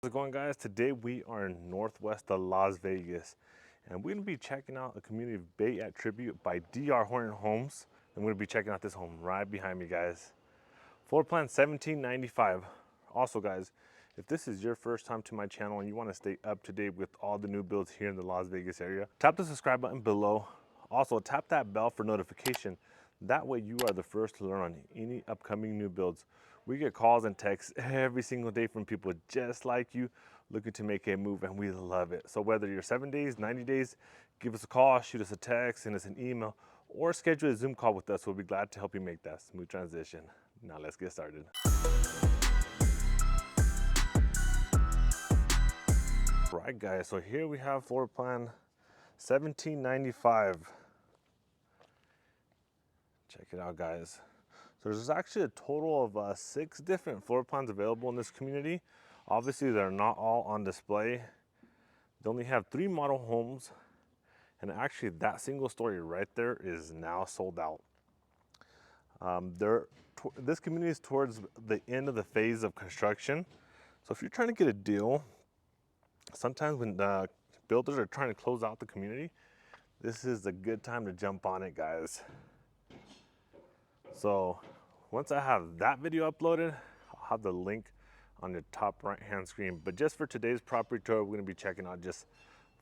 How's it going, guys? Today we are in northwest of Las Vegas, and we're going to be checking out a community of Bay at Tribute by DR Horton Homes. And we're going to be checking out this home right behind me, guys. Floor plan 1795. Also, guys, if this is your first time to my channel and you want to stay up to date with all the new builds here in the Las Vegas area, tap the subscribe button below. Also, tap that bell for notification. That way you are the first to learn on any upcoming new builds. We get calls and texts every single day from people just like you looking to make a move, and we love it. So whether you're 7 days, 90 days, give us a call, shoot us a text, send us an email, or schedule a Zoom call with us. We'll be glad to help you make that smooth transition. Now let's get started. Right, guys, so here we have floor plan 1795. Check it out, guys. So there's actually a total of 6 different floor plans available in this community. Obviously, they're not all on display. They only have 3 model homes, and actually that single story right there is now sold out. This community is towards the end of the phase of construction. So if you're trying to get a deal, sometimes when builders are trying to close out the community, this is a good time to jump on it, guys. So once I have that video uploaded, I'll have the link on the top right hand screen. But just for today's property tour, we're going to be checking out just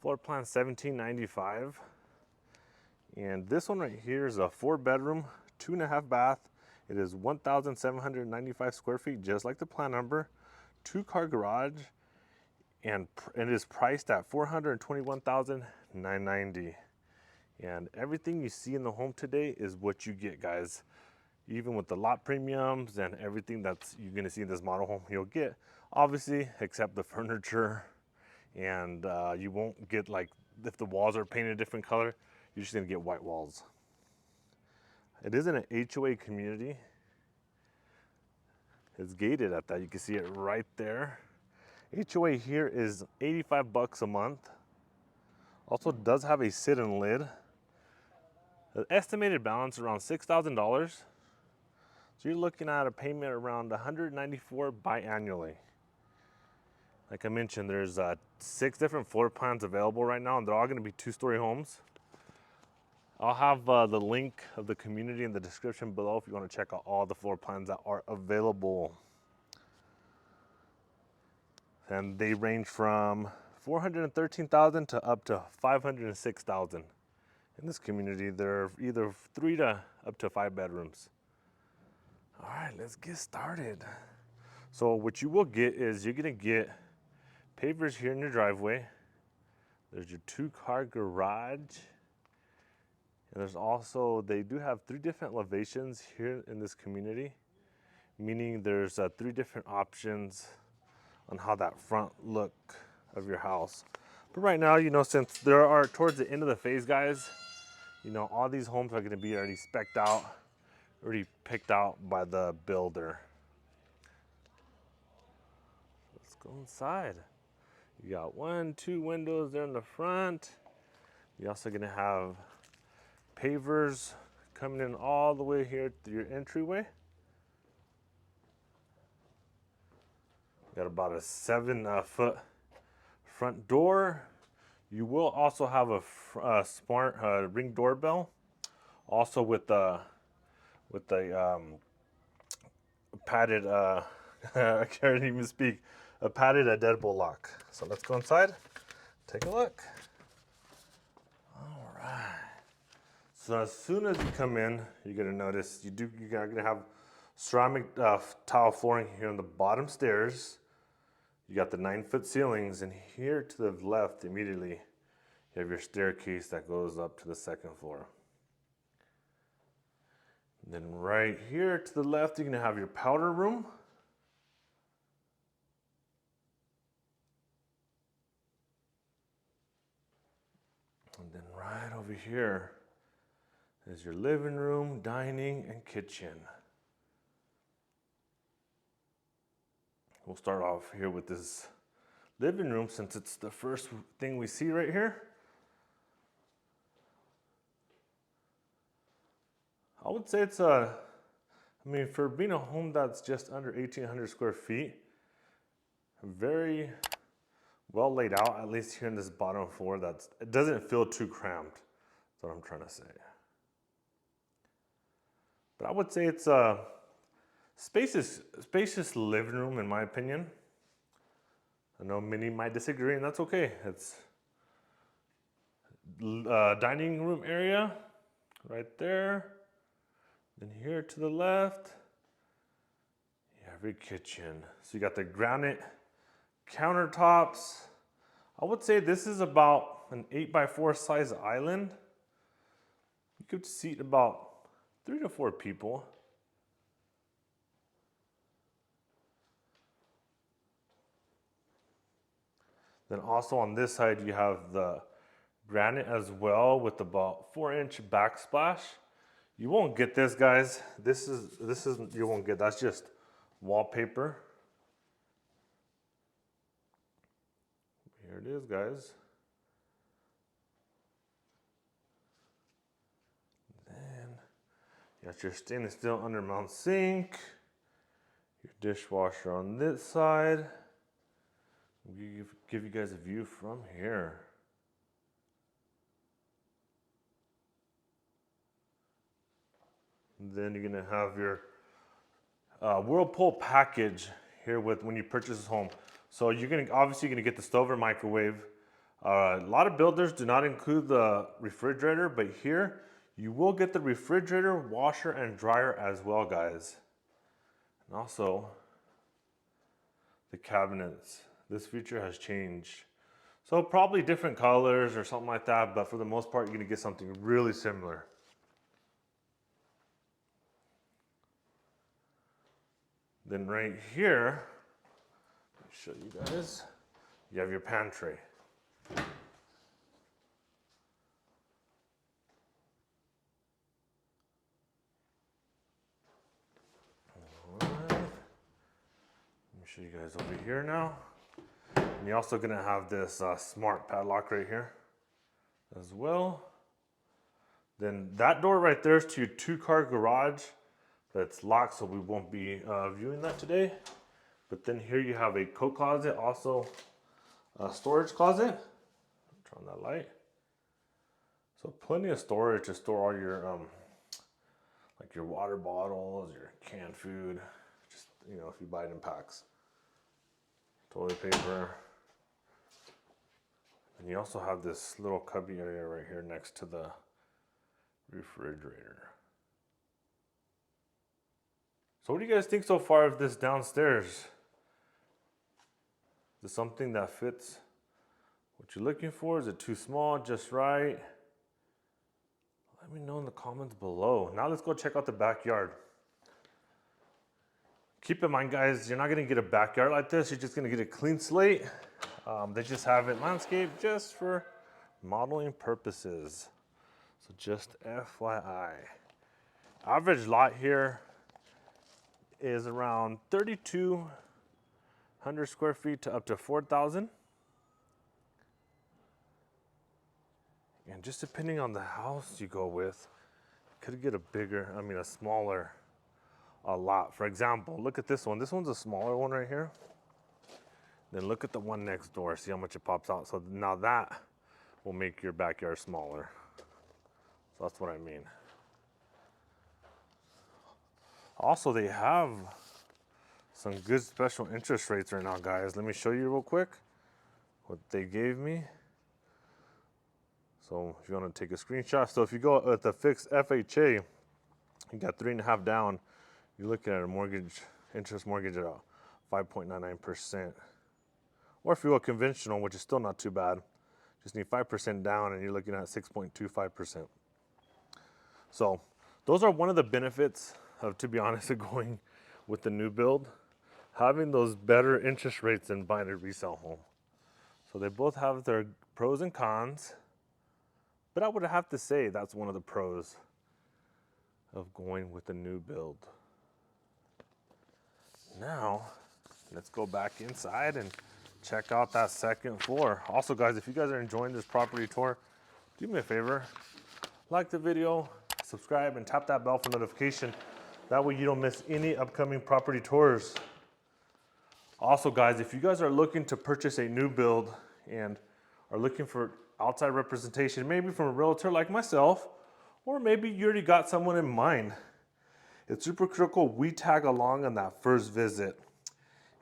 floor plan 1795. And this one right here is a 4-bedroom, 2.5 bath. It is 1,795 square feet, just like the plan number. 2-car garage, and it is priced at $421,990. And everything you see in the home today is what you get, guys. Even with the lot premiums and everything that's you're gonna see in this model home, you'll get, obviously, except the furniture. And you won't get, like, if the walls are painted a different color, you're just gonna get white walls. It is in an HOA community. It's gated at that. You can see it right there. HOA here is $85 a month. Also does have a sit-in lid. The estimated balance around $6,000. So you're looking at a payment around $194 biannually. Like I mentioned, there's 6 different floor plans available right now, and they're all going to be 2-story homes. I'll have the link of the community in the description below if you want to check out all the floor plans that are available. And they range from $413,000 to up to $506,000. In this community, they're either 3 to up to 5 bedrooms. All right, let's get started. So what you will get is you're gonna get pavers here in your driveway. There's your 2-car garage. And there's also, they do have 3 different elevations here in this community, meaning there's 3 different options on how that front look of your house. But right now, you know, since there are towards the end of the phase, guys, you know, all these homes are gonna be already spec'd out, already picked out by the builder. Let's go inside. You got 1, 2 windows there in the front. You're also gonna have pavers coming in all the way here to your entryway. Got about a 7-foot front door. You will also have a smart ring doorbell, also with a padded, I can't even speak, a padded deadbolt lock. So let's go inside, take a look. All right. So as soon as you come in, you're gonna notice you're gonna have ceramic tile flooring here on the bottom stairs. You got the 9-foot ceilings, and here to the left immediately, you have your staircase that goes up to the 2nd floor. And then right here to the left, you're gonna have your powder room. And then right over here is your living room, dining, and kitchen. We'll start off here with this living room since it's the first thing we see right here. I would say it's I mean, for being a home that's just under 1,800 square feet, very well laid out, at least here in this bottom floor. It doesn't feel too cramped. That's what I'm trying to say. But I would say it's a spacious living room, in my opinion. I know many might disagree, and that's okay. It's dining room area right there. Then here to the left, you have your kitchen. So you got the granite countertops. I would say this is about an 8x4 size island. You could seat about 3 to 4 people. Then also on this side, you have the granite as well with about 4-inch backsplash. You won't get this, guys. This is you won't get. That's just wallpaper. Here it is, guys. Then you got your stainless steel undermount sink, your dishwasher on this side. Give you guys a view from here. And then you're gonna have your Whirlpool package here with when you purchase this home. So you're obviously gonna get the stove or microwave. A lot of builders do not include the refrigerator, but here you will get the refrigerator, washer, and dryer as well, guys. And also the cabinets. This feature has changed. So probably different colors or something like that, but for the most part, you're gonna get something really similar. Then right here, let me show you guys, you have your pantry. All right. Let me show you guys over here now. And you're also gonna have this smart padlock right here as well. Then that door right there is to your 2-car garage that's locked, so we won't be viewing that today. But then here you have a coat closet, also a storage closet. Turn on that light. So plenty of storage to store all your like your water bottles, your canned food, just if you buy it in packs. Toilet paper. And you also have this little cubby area right here next to the refrigerator. So what do you guys think so far of this downstairs? Is this something that fits what you're looking for? Is it too small, just right? Let me know in the comments below. Now let's go check out the backyard. Keep in mind, guys, you're not gonna get a backyard like this. You're just gonna get a clean slate. They just have it landscaped just for modeling purposes. So just FYI. Average lot here is around 3,200 square feet to up to 4,000. And just depending on the house you go with, you could get a smaller lot. For example, look at this one. This one's a smaller one right here. Then look at the one next door. See how much it pops out. So now that will make your backyard smaller. So that's what I mean. Also, they have some good special interest rates right now, guys. Let me show you real quick what they gave me. So if you want to take a screenshot. So if you go at the fixed FHA, you got 3.5 down. You're looking at a interest mortgage at 5.99%. Or if you go conventional, which is still not too bad, just need 5% down and you're looking at 6.25%. So those are one of the benefits of, to be honest, of going with the new build, having those better interest rates than buying a resale home. So they both have their pros and cons, but I would have to say that's one of the pros of going with the new build. Now, let's go back inside and check out that second floor. Also, guys, if you guys are enjoying this property tour, do me a favor, like the video, subscribe, and tap that bell for notification. That way you don't miss any upcoming property tours. Also, guys, if you guys are looking to purchase a new build and are looking for outside representation, maybe from a realtor like myself, or maybe you already got someone in mind, it's super critical we tag along on that first visit.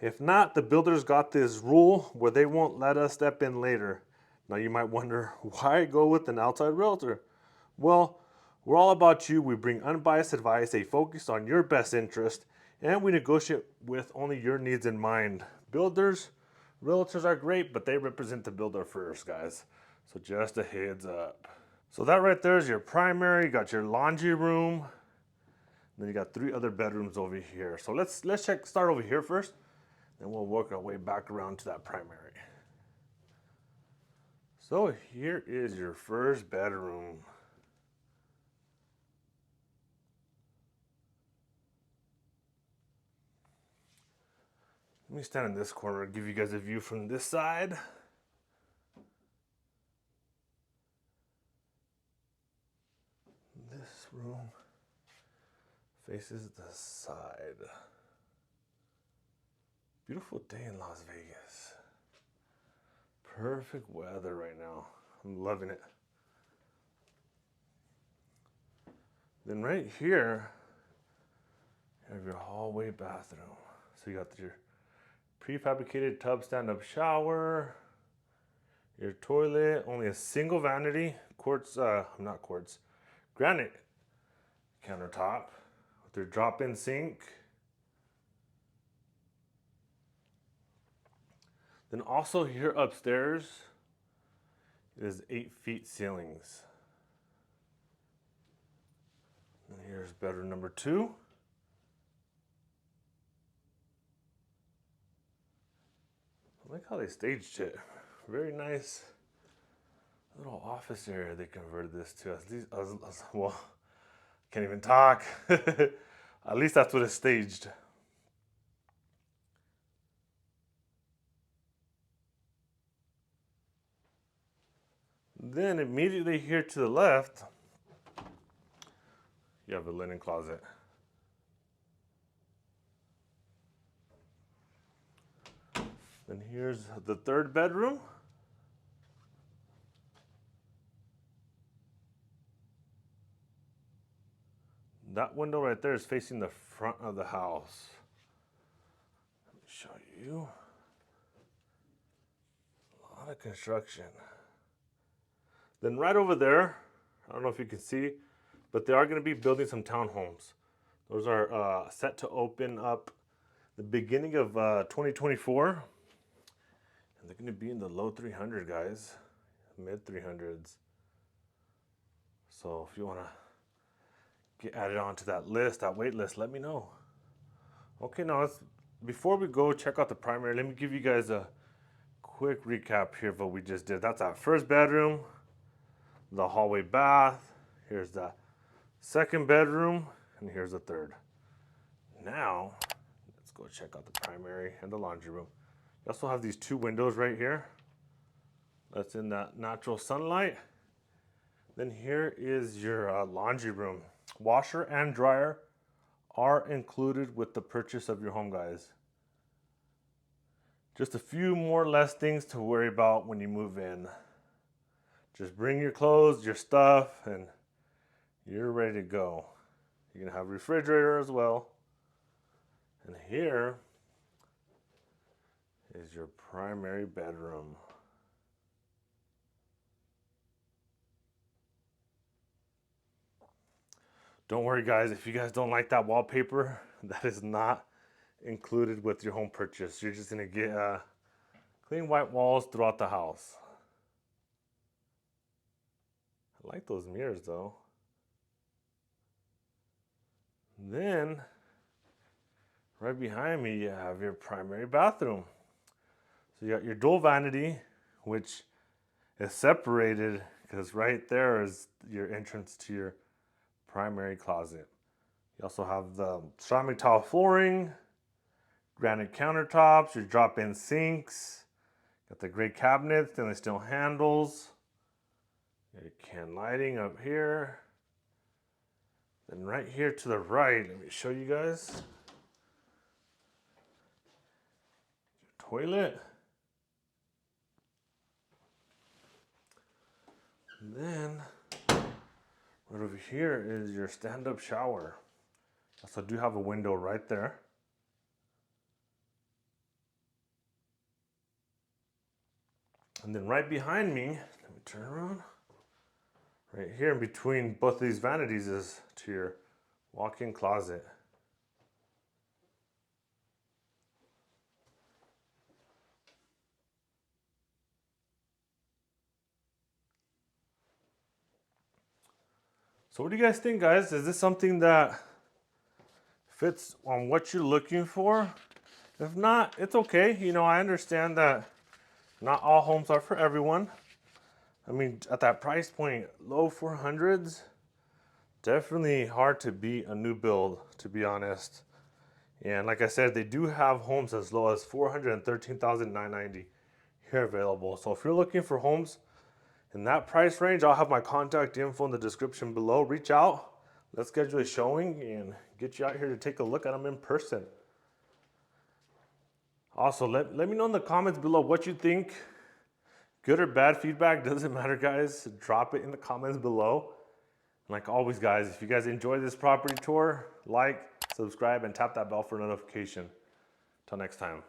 If not, the builder's got this rule where they won't let us step in later. Now you might wonder, why go with an outside realtor? Well, we're all about you. We bring unbiased advice, a focus on your best interest, and we negotiate with only your needs in mind. Builders, realtors are great, but they represent the builder first, guys. So just a heads up. So that right there is your primary. You got your laundry room. Then you got 3 other bedrooms over here. So let's start over here first. Then we'll work our way back around to that primary. So here is your first bedroom. Let me stand in this corner and give you guys a view from this side. This room faces the side. Beautiful day in Las Vegas. Perfect weather right now. I'm loving it. Then right here, you have your hallway bathroom. So you got your prefabricated tub stand-up shower, your toilet, only a single vanity, granite countertop with your drop-in sink. Then also here upstairs is 8 feet ceilings. And here's bedroom number 2. I like how they staged it. Very nice little office area they converted this to. Well, can't even talk. At least that's what it's staged. Then immediately here to the left, you have a linen closet. Then here's the 3rd bedroom. That window right there is facing the front of the house. Let me show you. A lot of construction. Then right over there, I don't know if you can see, but they are going to be building some townhomes. Those are set to open up the beginning of 2024. And they're going to be in the low 300, guys. Mid 300s. So if you want to get added onto that list, that wait list, let me know. Okay, now before we go check out the primary, let me give you guys a quick recap here of what we just did. That's our first bedroom, the hallway bath. Here's the 2nd bedroom, and here's the 3rd. Now, let's go check out the primary and the laundry room. You also have these 2 windows right here. That's in that natural sunlight. Then here is your laundry room. Washer and dryer are included with the purchase of your home, guys. Just a few more less things to worry about when you move in. Just bring your clothes, your stuff, and you're ready to go. You're gonna have a refrigerator as well. And here is your primary bedroom. Don't worry, guys, if you guys don't like that wallpaper, that is not included with your home purchase. You're just gonna get clean white walls throughout the house. I like those mirrors though. Then, right behind me, you have your primary bathroom. So you got your dual vanity, which is separated because right there is your entrance to your primary closet. You also have the ceramic tile flooring, granite countertops, your drop-in sinks, got the gray cabinets, stainless steel handles, your can lighting up here. Then right here to the right, let me show you guys. toilet. And then right over here is your stand-up shower. So I do have a window right there. And then right behind me, let me turn around. Right here in between both of these vanities is to your walk-in closet. So what do you guys think, guys? Is this something that fits on what you're looking for? If not, it's okay. You know, I understand that not all homes are for everyone. I mean, at that price point, low 400s, definitely hard to beat a new build, to be honest. And like I said, they do have homes as low as $413,990 here available. So if you're looking for homes in that price range, I'll have my contact info in the description below. Reach out, let's schedule a showing and get you out here to take a look at them in person. Also, let me know in the comments below what you think. Good or bad feedback, doesn't matter, guys. Drop it in the comments below. And like always, guys, if you guys enjoy this property tour, like, subscribe, and tap that bell for notification. Till next time.